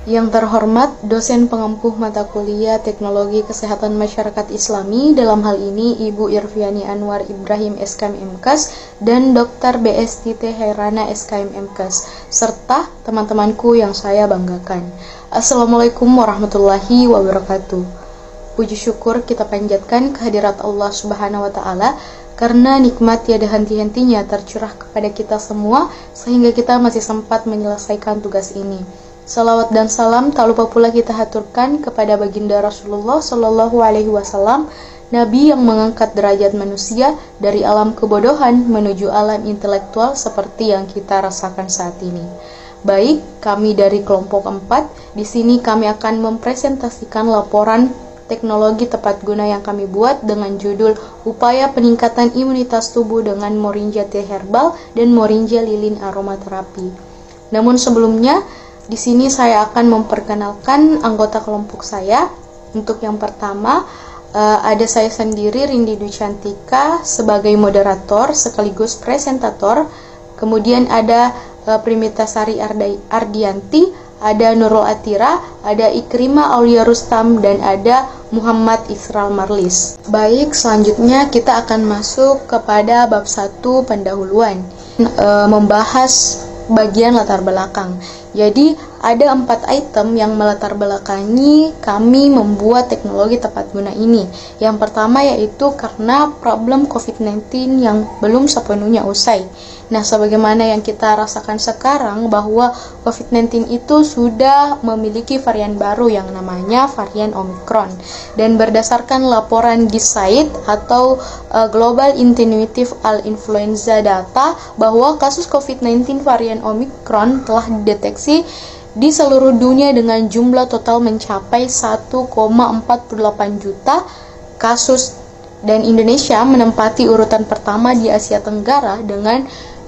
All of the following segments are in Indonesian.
Yang terhormat dosen pengempuh mata kuliah Teknologi Kesehatan Masyarakat Islami, dalam hal ini Ibu Irviani Anwar Ibrahim SKM MKes dan Dr. BSTT Hairana SKM MKes, serta teman-temanku yang saya banggakan. Assalamualaikum warahmatullahi wabarakatuh. Puji syukur kita panjatkan kehadirat Allah Subhanahu wa Ta'ala, karena nikmat tiada henti-hentinya tercurah kepada kita semua sehingga kita masih sempat menyelesaikan tugas ini. Salawat dan salam tak lupa pula kita haturkan kepada baginda Rasulullah Shallallahu Alaihi Wasallam, Nabi yang mengangkat derajat manusia dari alam kebodohan menuju alam intelektual seperti yang kita rasakan saat ini. Baik, kami dari kelompok 4, di sini kami akan mempresentasikan laporan teknologi tepat guna yang kami buat dengan judul Upaya Peningkatan Imunitas Tubuh dengan Moringa Teh Herbal dan Moringa Lilin Aromaterapi. Namun sebelumnya, di sini saya akan memperkenalkan anggota kelompok saya. Untuk yang pertama, ada saya sendiri, Rindi Dwi Cantika, sebagai moderator sekaligus presentator. Kemudian ada Primitasari Ardianti, ada Nurul Atira, ada Ikrima Aulia Rustam, dan ada Muhammad Isral Marlis. Baik, selanjutnya kita akan masuk kepada bab 1 pendahuluan, membahas bagian latar belakang. Jadi ada 4 item yang melatar belakangi kami membuat teknologi tepat guna ini. Yang pertama yaitu karena problem COVID-19 yang belum sepenuhnya usai. Nah, sebagaimana yang kita rasakan sekarang bahwa COVID-19 itu sudah memiliki varian baru yang namanya varian Omicron. Dan berdasarkan laporan GISAID atau Global Intuitive All Influenza Data, bahwa kasus COVID-19 varian Omicron telah dideteksi di seluruh dunia dengan jumlah total mencapai 1,48 juta kasus, dan Indonesia menempati urutan pertama di Asia Tenggara dengan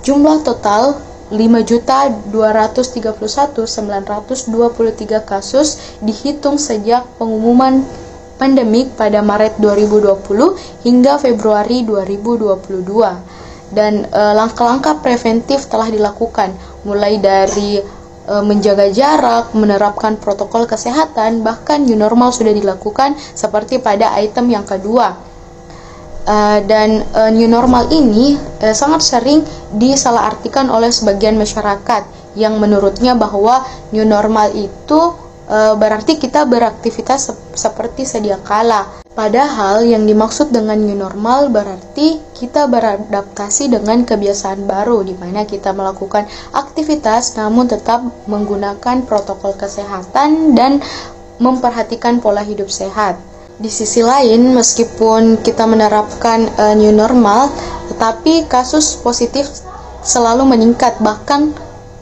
jumlah total 5.231.923 kasus dihitung sejak pengumuman pandemik pada Maret 2020 hingga Februari 2022. Dan langkah-langkah preventif telah dilakukan, mulai dari menjaga jarak, menerapkan protokol kesehatan, bahkan new normal sudah dilakukan seperti pada item yang kedua. Dan new normal ini sangat sering disalahartikan oleh sebagian masyarakat yang menurutnya bahwa new normal itu berarti kita beraktivitas seperti sedia kala. Padahal yang dimaksud dengan new normal berarti kita beradaptasi dengan kebiasaan baru, di mana kita melakukan aktivitas namun tetap menggunakan protokol kesehatan dan memperhatikan pola hidup sehat. Di sisi lain, meskipun kita menerapkan new normal, tetapi kasus positif selalu meningkat, bahkan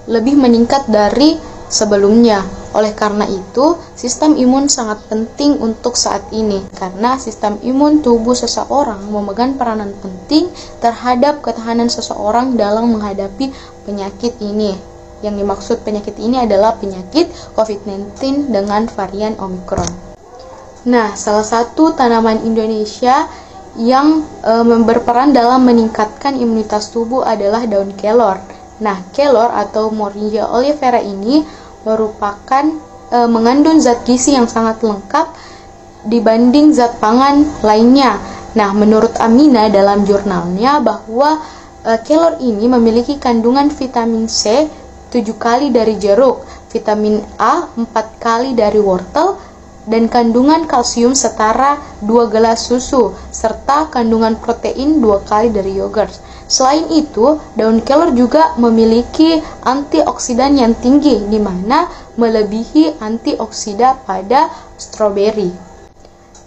lebih meningkat dari sebelumnya. Oleh karena itu, sistem imun sangat penting untuk saat ini, karena sistem imun tubuh seseorang memegang peranan penting terhadap ketahanan seseorang dalam menghadapi penyakit ini. Yang dimaksud penyakit ini adalah penyakit COVID-19 dengan varian Omicron. Nah, salah satu tanaman Indonesia yang berperan dalam meningkatkan imunitas tubuh adalah daun kelor. Nah, kelor atau Moringa oleifera ini merupakan mengandung zat gizi yang sangat lengkap dibanding zat pangan lainnya. Nah, menurut Amina dalam jurnalnya bahwa kelor ini memiliki kandungan vitamin C 7 kali dari jeruk, vitamin A 4 kali dari wortel, dan kandungan kalsium setara 2 gelas susu, serta kandungan protein 2 kali dari yogurt. Selain itu, daun kelor juga memiliki antioksidan yang tinggi, di mana melebihi antioksida pada stroberi.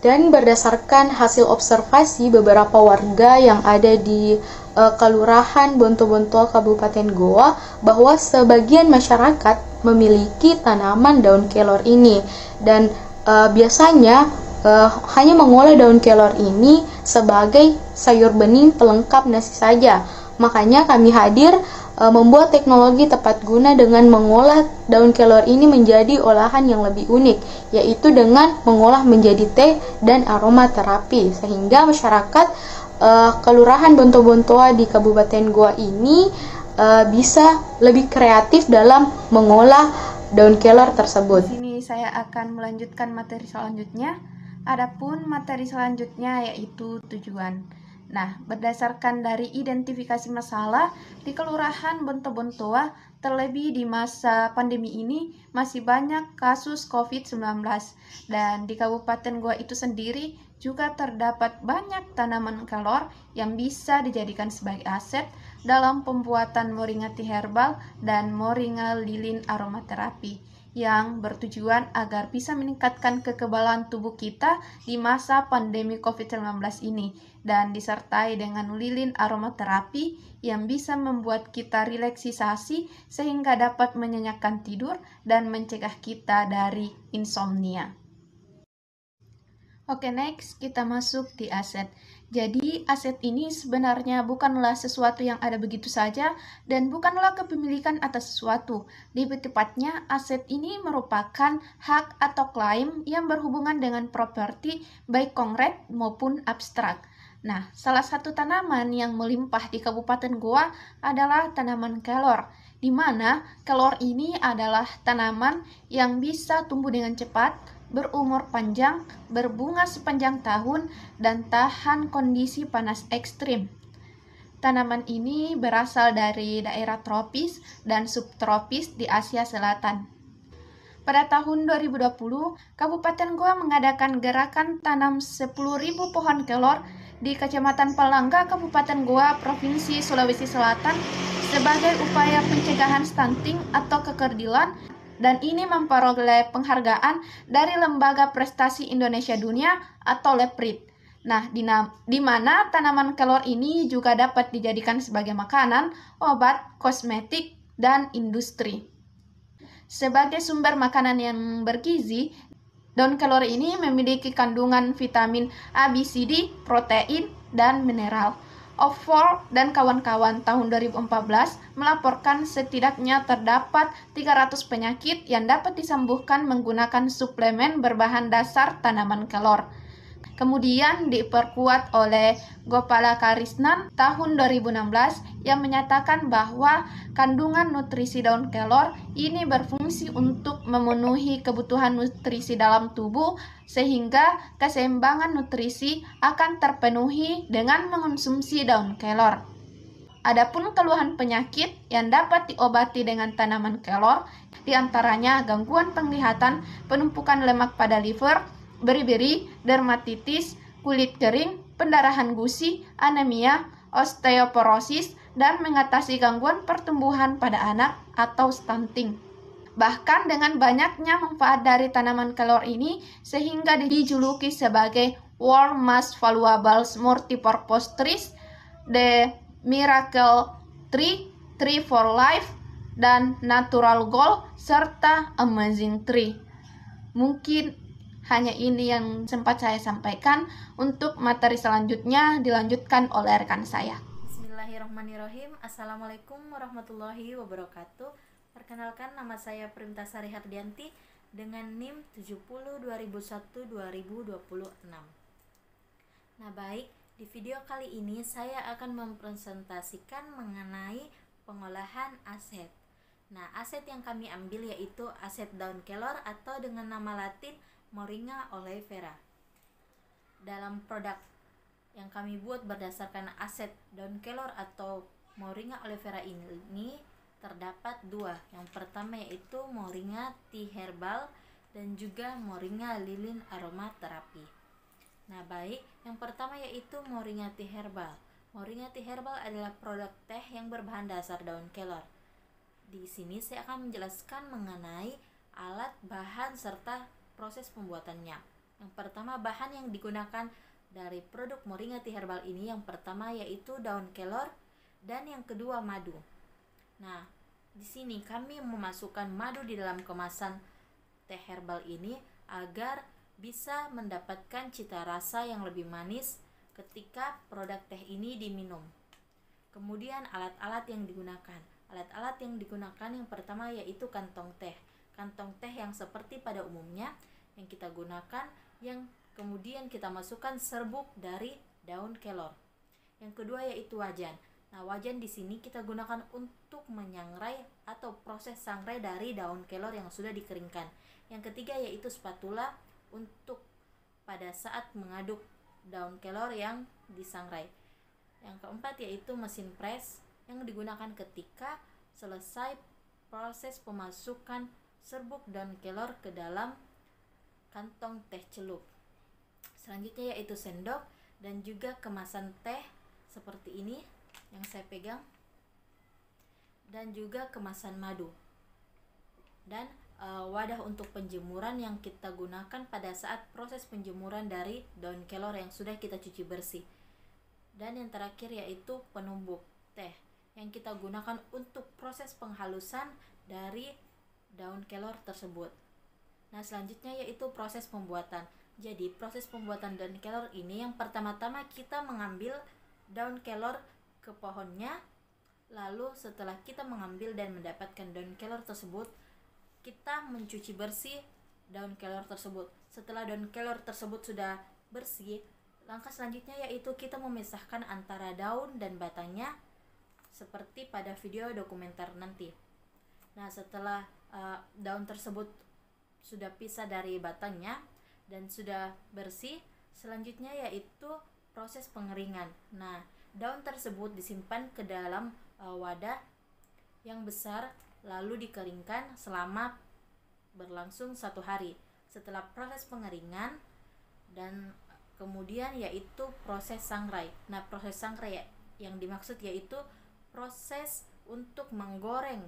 Dan berdasarkan hasil observasi beberapa warga yang ada di Kelurahan Bonto-Bonto, Kabupaten Goa, bahwa sebagian masyarakat memiliki tanaman daun kelor ini, dan biasanya hanya mengolah daun kelor ini sebagai sayur bening pelengkap nasi saja. Makanya kami hadir membuat teknologi tepat guna dengan mengolah daun kelor ini menjadi olahan yang lebih unik, yaitu dengan mengolah menjadi teh dan aromaterapi, sehingga masyarakat Kelurahan Bonto-Bontoa di Kabupaten Goa ini bisa lebih kreatif dalam mengolah daun kelor tersebut. Di sini saya akan melanjutkan materi selanjutnya. Adapun materi selanjutnya yaitu tujuan. Nah, berdasarkan dari identifikasi masalah di Kelurahan Bonto-Bontoa, terlebih di masa pandemi ini masih banyak kasus COVID-19 dan di Kabupaten Goa itu sendiri juga terdapat banyak tanaman kelor yang bisa dijadikan sebagai aset dalam pembuatan moringa tea herbal dan moringa lilin aromaterapi yang bertujuan agar bisa meningkatkan kekebalan tubuh kita di masa pandemi COVID-19 ini dan disertai dengan lilin aromaterapi yang bisa membuat kita relaksasi sehingga dapat menyenyakkan tidur dan mencegah kita dari insomnia. Oke, next kita masuk di aset. Jadi, aset ini sebenarnya bukanlah sesuatu yang ada begitu saja dan bukanlah kepemilikan atas sesuatu. Lebih tepatnya, aset ini merupakan hak atau klaim yang berhubungan dengan properti baik konkret maupun abstrak. Nah, salah satu tanaman yang melimpah di Kabupaten Goa adalah tanaman kelor, di mana kelor ini adalah tanaman yang bisa tumbuh dengan cepat, berumur panjang, berbunga sepanjang tahun, dan tahan kondisi panas ekstrim. Tanaman ini berasal dari daerah tropis dan subtropis di Asia Selatan. Pada tahun 2020, Kabupaten Goa mengadakan gerakan tanam 10.000 pohon kelor di Kecamatan Palangga, Kabupaten Goa, Provinsi Sulawesi Selatan sebagai upaya pencegahan stunting atau kekerdilan, dan ini memperoleh penghargaan dari Lembaga Prestasi Indonesia Dunia atau LEPRID. Nah, di mana tanaman kelor ini juga dapat dijadikan sebagai makanan, obat, kosmetik, dan industri. Sebagai sumber makanan yang bergizi, daun kelor ini memiliki kandungan vitamin A, B, C, D, protein, dan mineral. Oxford dan kawan-kawan tahun 2014 melaporkan setidaknya terdapat 300 penyakit yang dapat disembuhkan menggunakan suplemen berbahan dasar tanaman kelor. Kemudian diperkuat oleh Gopala Karisnan tahun 2016 yang menyatakan bahwa kandungan nutrisi daun kelor ini berfungsi untuk memenuhi kebutuhan nutrisi dalam tubuh sehingga keseimbangan nutrisi akan terpenuhi dengan mengonsumsi daun kelor. Adapun keluhan penyakit yang dapat diobati dengan tanaman kelor diantaranya gangguan penglihatan, penumpukan lemak pada liver, beri-beri, dermatitis, kulit kering, pendarahan gusi, anemia, osteoporosis, dan mengatasi gangguan pertumbuhan pada anak atau stunting. Bahkan dengan banyaknya manfaat dari tanaman kelor ini, sehingga dijuluki sebagai World Most Valuable Multipurpose Trees, The Miracle Tree, Tree for Life, dan Natural Gold, serta Amazing Tree. Mungkin hanya ini yang sempat saya sampaikan. Untuk materi selanjutnya dilanjutkan oleh rekan saya. Bismillahirrahmanirrahim. Assalamualaikum warahmatullahi wabarakatuh. Perkenalkan, nama saya Primtasari Hardianti dengan NIM 702001-2026. Nah baik, di video kali ini saya akan mempresentasikan mengenai pengolahan aset. Nah, aset yang kami ambil yaitu aset daun kelor atau dengan nama latin Moringa oleifera. Dalam produk yang kami buat berdasarkan aset daun kelor atau Moringa oleifera ini terdapat dua. Yang pertama yaitu Moringa tea herbal dan juga Moringa lilin aromaterapi. Nah baik, yang pertama yaitu Moringa tea herbal. Moringa tea herbal adalah produk teh yang berbahan dasar daun kelor. Di sini saya akan menjelaskan mengenai alat, bahan, serta proses pembuatannya. Yang pertama, bahan yang digunakan dari produk Moringa tea herbal ini yang pertama yaitu daun kelor dan yang kedua madu. Nah, di sini kami memasukkan madu di dalam kemasan teh herbal ini agar bisa mendapatkan cita rasa yang lebih manis ketika produk teh ini diminum. Kemudian alat-alat yang digunakan. Alat-alat yang digunakan yang pertama yaitu kantong teh. Kantong teh yang seperti pada umumnya yang kita gunakan, yang kemudian kita masukkan serbuk dari daun kelor. Yang kedua yaitu wajan. Nah, wajan di sini kita gunakan untuk menyangrai atau proses sangrai dari daun kelor yang sudah dikeringkan. Yang ketiga yaitu spatula untuk pada saat mengaduk daun kelor yang disangrai. Yang keempat yaitu mesin press yang digunakan ketika selesai proses pemasukan serbuk daun kelor ke dalam kantong teh celup. Selanjutnya yaitu sendok dan juga kemasan teh seperti ini yang saya pegang, dan juga kemasan madu, dan wadah untuk penjemuran yang kita gunakan pada saat proses penjemuran dari daun kelor yang sudah kita cuci bersih. Dan yang terakhir yaitu penumbuk teh yang kita gunakan untuk proses penghalusan dari daun kelor tersebut. Nah, selanjutnya yaitu proses pembuatan. Jadi proses pembuatan daun kelor ini yang pertama-tama kita mengambil daun kelor ke pohonnya. Lalu setelah kita mengambil dan mendapatkan daun kelor tersebut, kita mencuci bersih daun kelor tersebut. Setelah daun kelor tersebut sudah bersih, langkah selanjutnya yaitu kita memisahkan antara daun dan batangnya seperti pada video dokumenter nanti. Nah, setelah daun tersebut sudah pisah dari batangnya dan sudah bersih, selanjutnya yaitu proses pengeringan. Nah, daun tersebut disimpan ke dalam wadah yang besar lalu dikeringkan selama berlangsung 1 hari. Setelah proses pengeringan dan kemudian yaitu proses sangrai. Nah, proses sangrai yang dimaksud yaitu proses untuk menggoreng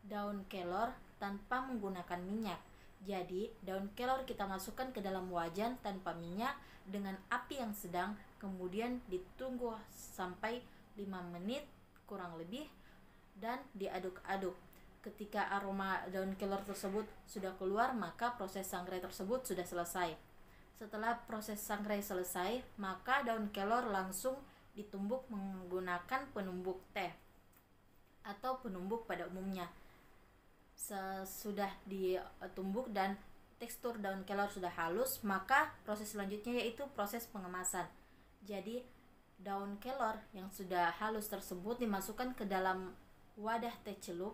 daun kelor tanpa menggunakan minyak. Jadi, daun kelor kita masukkan ke dalam wajan tanpa minyak dengan api yang sedang, kemudian ditunggu sampai 5 menit kurang lebih dan diaduk-aduk. Ketika aroma daun kelor tersebut sudah keluar, maka proses sangrai tersebut sudah selesai. Setelah proses sangrai selesai, maka daun kelor langsung ditumbuk menggunakan penumbuk teh atau penumbuk pada umumnya. Sesudah ditumbuk dan tekstur daun kelor sudah halus, maka proses selanjutnya yaitu proses pengemasan. Jadi daun kelor yang sudah halus tersebut dimasukkan ke dalam wadah teh celup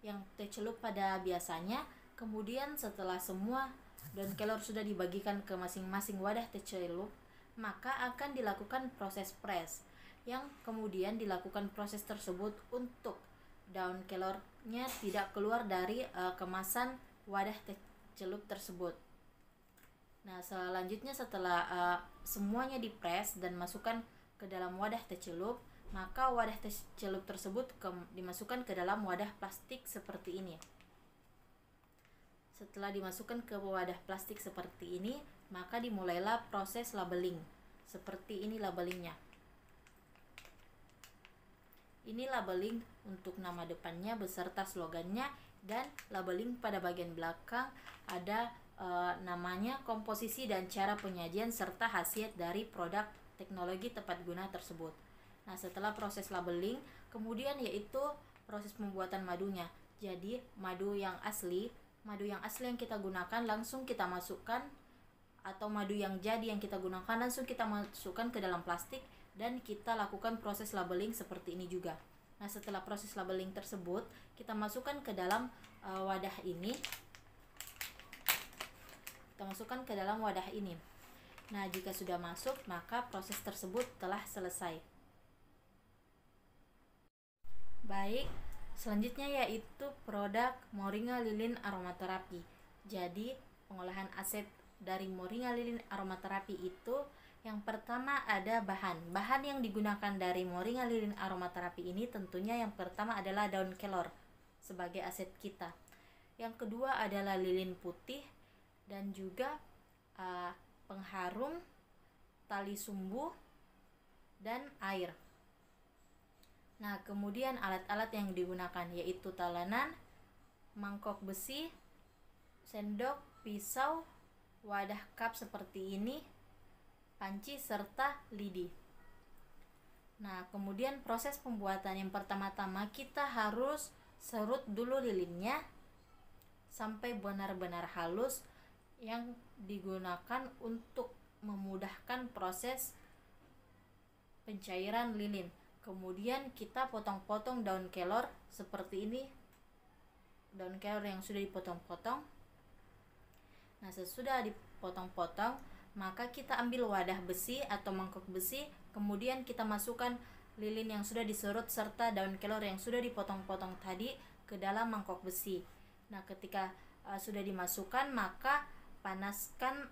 yang teh celup pada biasanya. Kemudian setelah semua daun kelor sudah dibagikan ke masing-masing wadah teh celup, maka akan dilakukan proses press yang kemudian dilakukan proses tersebut untuk daun kelornya tidak keluar dari kemasan wadah teh celup tersebut. Nah, selanjutnya setelah semuanya dipres dan masukkan ke dalam wadah teh celup, maka wadah teh celup tersebut dimasukkan ke dalam wadah plastik seperti ini. Setelah dimasukkan ke wadah plastik seperti ini, maka dimulailah proses labeling. Seperti ini labelingnya. Ini labeling untuk nama depannya beserta slogannya, dan labeling pada bagian belakang ada namanya, komposisi dan cara penyajian serta khasiat dari produk teknologi tepat guna tersebut. Nah, setelah proses labeling, kemudian yaitu proses pembuatan madunya. Jadi madu yang asli yang kita gunakan langsung kita masukkan, atau madu yang jadi yang kita gunakan langsung kita masukkan ke dalam plastik dan kita lakukan proses labeling seperti ini juga. Nah, setelah proses labeling tersebut, kita masukkan ke dalam wadah ini. Nah, jika sudah masuk, maka proses tersebut telah selesai. Baik, selanjutnya yaitu produk Moringa Lilin Aromaterapi. Jadi, pengolahan aset dari Moringa Lilin Aromaterapi itu, yang pertama ada bahan yang digunakan dari Moringa Lilin Aromaterapi ini. Tentunya yang pertama adalah daun kelor sebagai aset kita. Yang kedua adalah lilin putih dan juga pengharum, tali sumbu, dan air. Nah, kemudian alat-alat yang digunakan yaitu talenan, mangkok besi, sendok, pisau, wadah cup seperti ini, panci, serta lidi. Nah, kemudian proses pembuatan yang pertama-tama kita harus serut dulu lilinnya sampai benar-benar halus, yang digunakan untuk memudahkan proses pencairan lilin. Kemudian kita potong-potong daun kelor seperti ini, daun kelor yang sudah dipotong-potong. Nah, sesudah dipotong-potong, maka kita ambil wadah besi atau mangkok besi, kemudian kita masukkan lilin yang sudah diserut serta daun kelor yang sudah dipotong-potong tadi ke dalam mangkok besi. Nah, ketika sudah dimasukkan, maka panaskan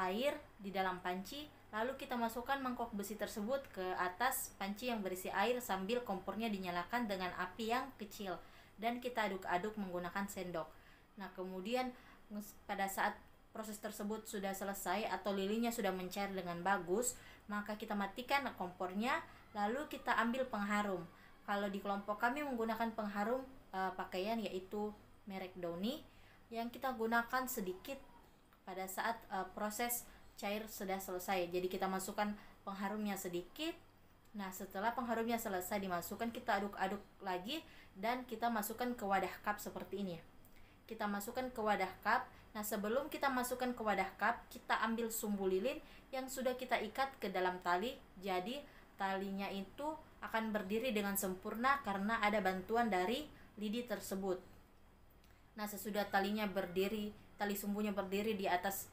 air di dalam panci, lalu kita masukkan mangkok besi tersebut ke atas panci yang berisi air sambil kompornya dinyalakan dengan api yang kecil, dan kita aduk-aduk menggunakan sendok. Nah, kemudian pada saat proses tersebut sudah selesai atau lilinnya sudah mencair dengan bagus, maka kita matikan kompornya, lalu kita ambil pengharum. Kalau di kelompok kami menggunakan pengharum pakaian yaitu merek Downy, yang kita gunakan sedikit pada saat proses cair sudah selesai. Jadi kita masukkan pengharumnya sedikit. Nah, setelah pengharumnya selesai dimasukkan, kita aduk-aduk lagi dan kita masukkan ke wadah cup seperti ini. Kita masukkan ke wadah cup. Nah, sebelum kita masukkan ke wadah cup, kita ambil sumbu lilin yang sudah kita ikat ke dalam tali. Jadi talinya itu akan berdiri dengan sempurna karena ada bantuan dari lidi tersebut. Nah, sesudah talinya berdiri, tali sumbunya berdiri di atas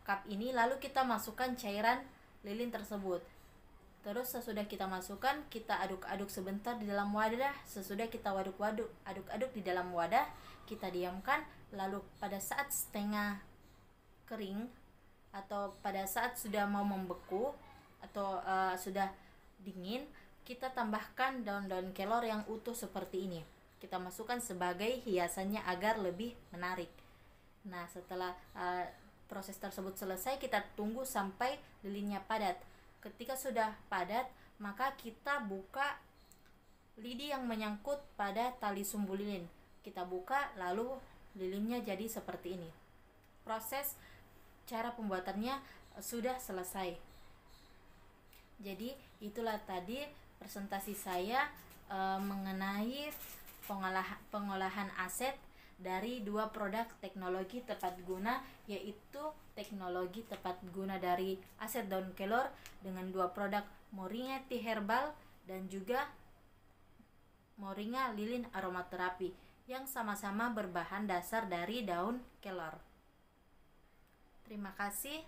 cup ini, lalu kita masukkan cairan lilin tersebut. Terus sesudah kita masukkan, kita aduk-aduk sebentar di dalam wadah. Sesudah kita aduk-aduk di dalam wadah, kita diamkan. Lalu pada saat setengah kering atau pada saat sudah mau membeku atau sudah dingin, kita tambahkan daun-daun kelor yang utuh seperti ini. Kita masukkan sebagai hiasannya agar lebih menarik. Nah, setelah proses tersebut selesai, kita tunggu sampai lilinnya padat. Ketika sudah padat, maka kita buka lidi yang menyangkut pada tali sumbu lilin. Kita buka, lalu lilinnya jadi seperti ini. Proses cara pembuatannya sudah selesai. Jadi itulah tadi presentasi saya mengenai pengolahan aset dari dua produk teknologi tepat guna, yaitu teknologi tepat guna dari aset daun kelor dengan dua produk Moringa Tea Herbal dan juga Moringa Lilin Aromaterapi yang sama-sama berbahan dasar dari daun kelor. Terima kasih.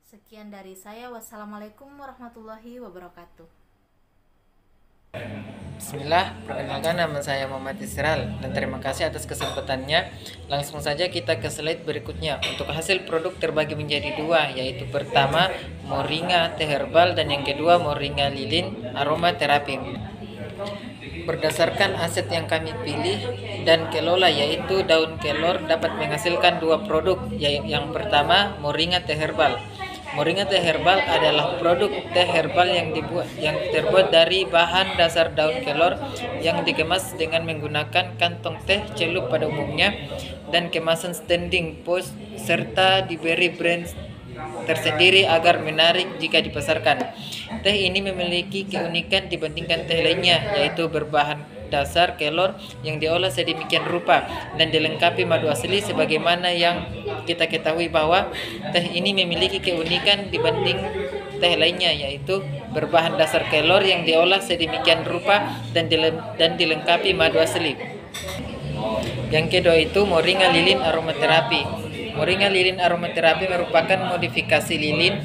Sekian dari saya. Wassalamualaikum warahmatullahi wabarakatuh. Bismillah, perkenalkan nama saya Muhammad Isral dan terima kasih atas kesempatannya. Langsung saja kita ke slide berikutnya. Untuk hasil produk terbagi menjadi dua, yaitu pertama Moringa Tea Herbal dan yang kedua Moringa Lilin Aromaterapi. Berdasarkan aset yang kami pilih dan kelola, yaitu daun kelor, dapat menghasilkan dua produk. Yang pertama Moringa Tea Herbal. Moringa Tea Herbal adalah produk teh herbal yang terbuat dari bahan dasar daun kelor yang dikemas dengan menggunakan kantong teh celup pada umumnya dan kemasan standing post serta diberi brand tersendiri agar menarik jika dipasarkan. Teh ini memiliki keunikan dibandingkan teh lainnya, yaitu berbahan dasar kelor yang diolah sedemikian rupa dan dilengkapi madu asli. Sebagaimana yang kita ketahui bahwa teh ini memiliki keunikan dibanding teh lainnya, yaitu berbahan dasar kelor yang diolah sedemikian rupa dan dilengkapi madu asli. Yang kedua itu Moringa Lilin Aromaterapi. Moringa Lilin Aromaterapi merupakan modifikasi lilin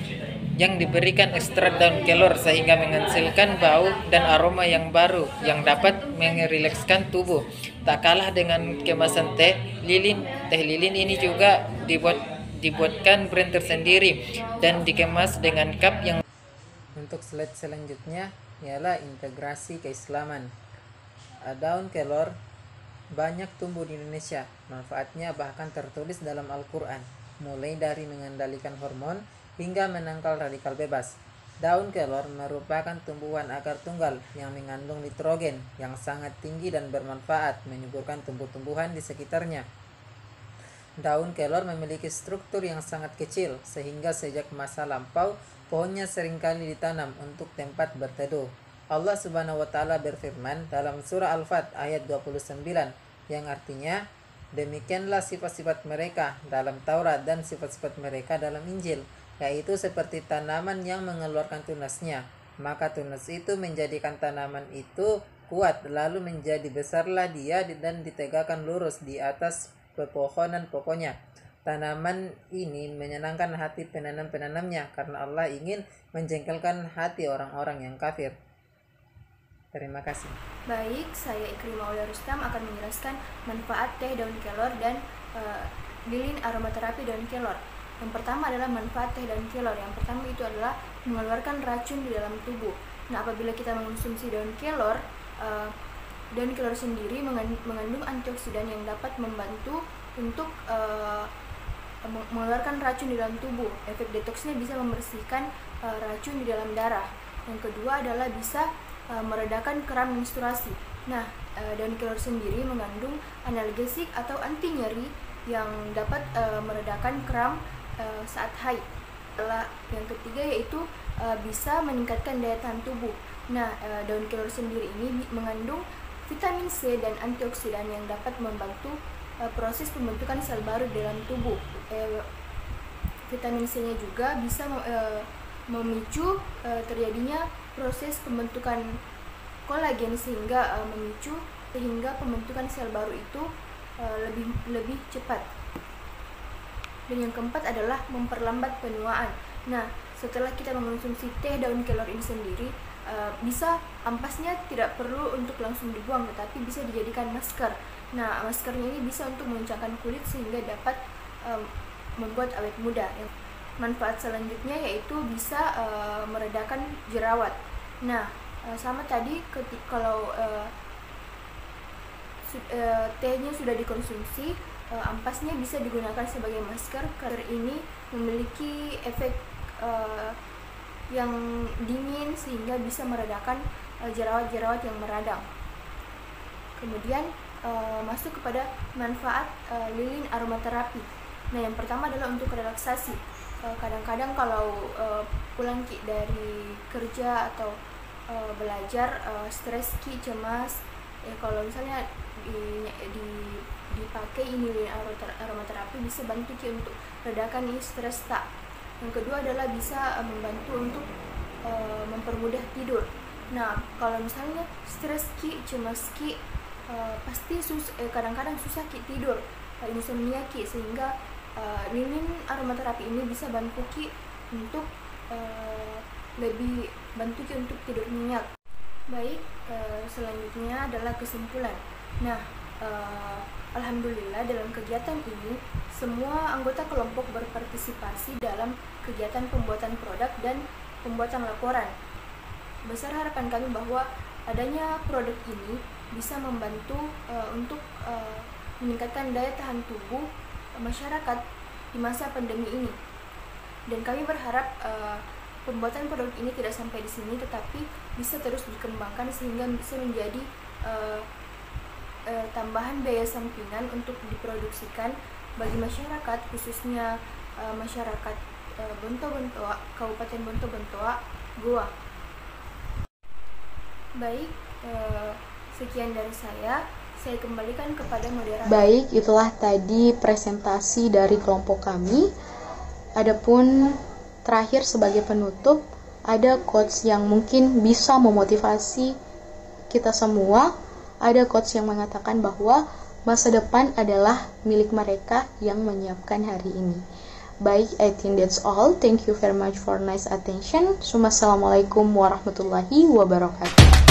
yang diberikan ekstrak daun kelor sehingga menghasilkan bau dan aroma yang baru yang dapat merilekskan tubuh. Tak kalah dengan kemasan teh lilin ini juga dibuatkan brand tersendiri dan dikemas dengan cup yang. Untuk slide selanjutnya ialah integrasi keislaman. Daun kelor banyak tumbuh di Indonesia. Manfaatnya bahkan tertulis dalam Al-Quran, mulai dari mengendalikan hormon hingga menangkal radikal bebas. Daun kelor merupakan tumbuhan akar tunggal yang mengandung nitrogen yang sangat tinggi dan bermanfaat, menyuburkan tumbuh-tumbuhan di sekitarnya. Daun kelor memiliki struktur yang sangat kecil, sehingga sejak masa lampau pohonnya seringkali ditanam untuk tempat berteduh. Allah Subhanahu wa Ta'ala berfirman dalam surah Al-Fat ayat 29 yang artinya, demikianlah sifat-sifat mereka dalam Taurat dan sifat-sifat mereka dalam Injil, yaitu seperti tanaman yang mengeluarkan tunasnya, Maka tunas itu menjadikan tanaman itu kuat, lalu menjadi besarlah dia dan ditegakkan lurus di atas pepohonan pokoknya. Tanaman ini menyenangkan hati penanam-penanamnya karena Allah ingin menjengkelkan hati orang-orang yang kafir. Terima kasih. Baik, saya Ikrimah Aulia Rustam akan menjelaskan manfaat teh daun kelor dan lilin aromaterapi daun kelor. Yang pertama adalah manfaat teh daun kelor. Yang pertama itu adalah mengeluarkan racun di dalam tubuh. Nah, apabila kita mengonsumsi daun kelor sendiri mengandung antioksidan yang dapat membantu untuk mengeluarkan racun di dalam tubuh. Efek detoksnya bisa membersihkan racun di dalam darah. Yang kedua adalah bisa meredakan kram menstruasi. Nah, daun kelor sendiri mengandung analgesik atau anti nyeri yang dapat meredakan kram saat haid. Yang ketiga yaitu bisa meningkatkan daya tahan tubuh. Nah, daun kelor sendiri ini mengandung vitamin C dan antioksidan yang dapat membantu proses pembentukan sel baru dalam tubuh. Vitamin C-nya juga bisa memicu terjadinya proses pembentukan kolagen sehingga pembentukan sel baru itu lebih cepat. Dan yang keempat adalah memperlambat penuaan. Nah, setelah kita mengonsumsi teh daun kelor ini sendiri, bisa ampasnya tidak perlu untuk langsung dibuang, tetapi bisa dijadikan masker. Nah, maskernya ini bisa untuk mengencangkan kulit sehingga dapat membuat awet muda. Manfaat selanjutnya yaitu bisa meredakan jerawat. Nah, sama tadi kalau tehnya sudah dikonsumsi, ampasnya bisa digunakan sebagai masker karena ini memiliki efek yang dingin sehingga bisa meredakan jerawat-jerawat yang meradang. Kemudian masuk kepada manfaat lilin aromaterapi. Nah, yang pertama adalah untuk relaksasi. Kadang-kadang kalau pulang dari kerja atau belajar, stres, cemas, kalau misalnya dipakai ini lilin aromaterapi bisa bantu untuk redakan stres tak. Yang kedua adalah bisa membantu untuk mempermudah tidur. Nah, kalau misalnya stres cemas pasti kadang-kadang susah tidur, insomnia sehingga lilin aromaterapi ini bisa bantu untuk lebih bantu untuk tidur nyenyak. Baik, selanjutnya adalah kesimpulan. Nah, alhamdulillah dalam kegiatan ini semua anggota kelompok berpartisipasi dalam kegiatan pembuatan produk dan pembuatan laporan. Besar harapan kami bahwa adanya produk ini bisa membantu untuk meningkatkan daya tahan tubuh masyarakat di masa pandemi ini. Dan kami berharap pembuatan produk ini tidak sampai di sini, tetapi bisa terus dikembangkan sehingga bisa menjadi tambahan biaya sampingan untuk diproduksikan bagi masyarakat, khususnya masyarakat Bontobentoa, Kabupaten Bontobentoa, Goa. Baik, sekian dari saya kembalikan kepada moderator. Baik, itulah tadi presentasi dari kelompok kami. Adapun terakhir sebagai penutup, ada quotes yang mungkin bisa memotivasi kita semua. Ada quotes yang mengatakan bahwa masa depan adalah milik mereka yang menyiapkan hari ini. Baik, I think that's all. Thank you very much for nice attention. Assalamualaikum warahmatullahi wabarakatuh.